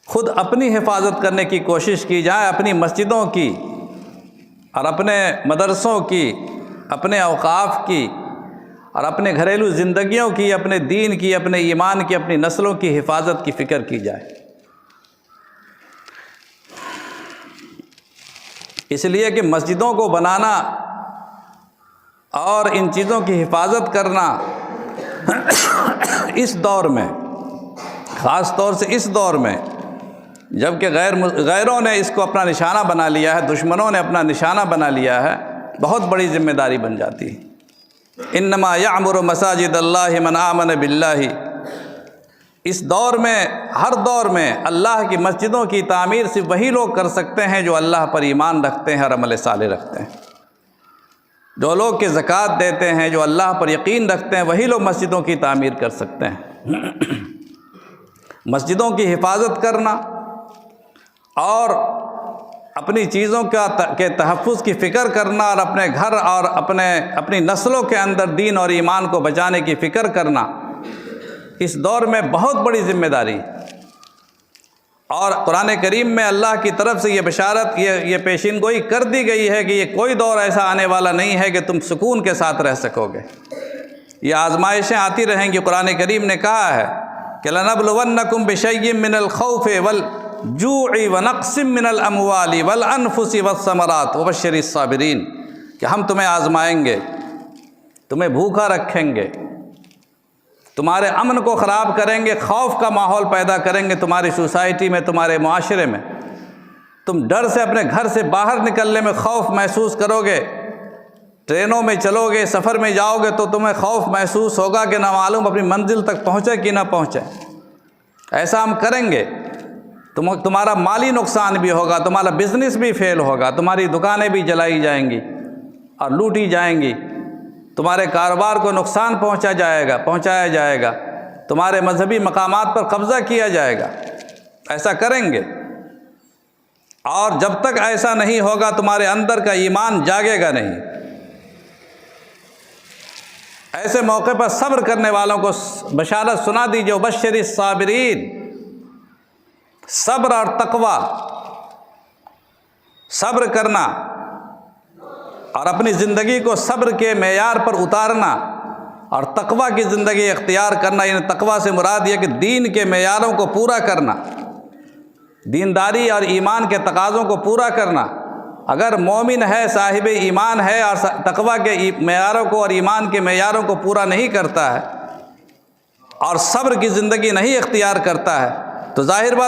خود اپنی حفاظت کرنے کی کوشش کی جائے، اپنی مسجدوں کی اور اپنے مدرسوں کی، اپنے اوقاف کی اور اپنے گھریلو زندگیوں کی، اپنے دین کی، اپنے ایمان کی، اپنی نسلوں کی حفاظت کی فکر کی جائے۔ اس لیے کہ مسجدوں کو بنانا اور ان چیزوں کی حفاظت کرنا اس دور میں، خاص طور سے اس دور میں جبکہ غیروں نے اس کو اپنا نشانہ بنا لیا ہے، دشمنوں نے اپنا نشانہ بنا لیا ہے، بہت بڑی ذمہ داری بن جاتی ہے۔ انما یعمر مساجد اللہ من آمن باللہ، اس دور میں، ہر دور میں اللہ کی مسجدوں کی تعمیر صرف وہی لوگ کر سکتے ہیں جو اللہ پر ایمان رکھتے ہیں اور عمل صالح رکھتے ہیں۔ جو لوگ کہ زکوٰۃ دیتے ہیں، جو اللہ پر یقین رکھتے ہیں، وہی لوگ مسجدوں کی تعمیر کر سکتے ہیں۔ مسجدوں کی حفاظت کرنا اور اپنی چیزوں کے تحفظ کی فکر کرنا اور اپنے گھر اور اپنی نسلوں کے اندر دین اور ایمان کو بچانے کی فکر کرنا اس دور میں بہت بڑی ذمہ داری ہے۔ اور قرآن کریم میں اللہ کی طرف سے یہ بشارت، یہ پیشین گوئی کر دی گئی ہے کہ یہ کوئی دور ایسا آنے والا نہیں ہے کہ تم سکون کے ساتھ رہ سکو گے، یہ آزمائشیں آتی رہیں گی۔ قرآن کریم نے کہا ہے کہ لَنَبْلُوَنَّكُمْ بِشَيْءٍ مِّنَ الْخَوْفِ وَالْجُوعِ وَنَقْصٍ مِّنَ الْأَمْوَالِ وَالْأَنفُسِ وَالثَّمَرَاتِ وَبَشِّرِ الصَّابِرِينَ، کہ ہم تمہیں آزمائیں گے، تمہیں بھوکا رکھیں گے، تمہارے امن کو خراب کریں گے، خوف کا ماحول پیدا کریں گے تمہاری سوسائٹی میں، تمہارے معاشرے میں، تم ڈر سے اپنے گھر سے باہر نکلنے میں خوف محسوس کرو گے، ٹرینوں میں چلو گے، سفر میں جاؤ گے تو تمہیں خوف محسوس ہوگا کہ نہ معلوم اپنی منزل تک پہنچے کہ نہ پہنچے۔ ایسا ہم کریں گے، تمہارا مالی نقصان بھی ہوگا، تمہارا بزنس بھی فیل ہوگا، تمہاری دکانیں بھی جلائی جائیں گی اور لوٹی جائیں گی، تمہارے کاروبار کو نقصان پہنچایا جائے گا، تمہارے مذہبی مقامات پر قبضہ کیا جائے گا۔ ایسا کریں گے، اور جب تک ایسا نہیں ہوگا تمہارے اندر کا ایمان جاگے گا نہیں۔ ایسے موقع پر صبر کرنے والوں کو بشارت سنا دیجیے، وبشر الصابرین، صبر اور تقوی، صبر کرنا اور اپنی زندگی کو صبر کے معیار پر اتارنا اور تقوی کی زندگی اختیار کرنا، یعنی تقوی سے مراد یہ کہ دین کے معیاروں کو پورا کرنا، دینداری اور ایمان کے تقاضوں کو پورا کرنا۔ اگر مومن ہے، صاحب ایمان ہے اور تقوی کے معیاروں کو اور ایمان کے معیاروں کو پورا نہیں کرتا ہے اور صبر کی زندگی نہیں اختیار کرتا ہے تو ظاہر بات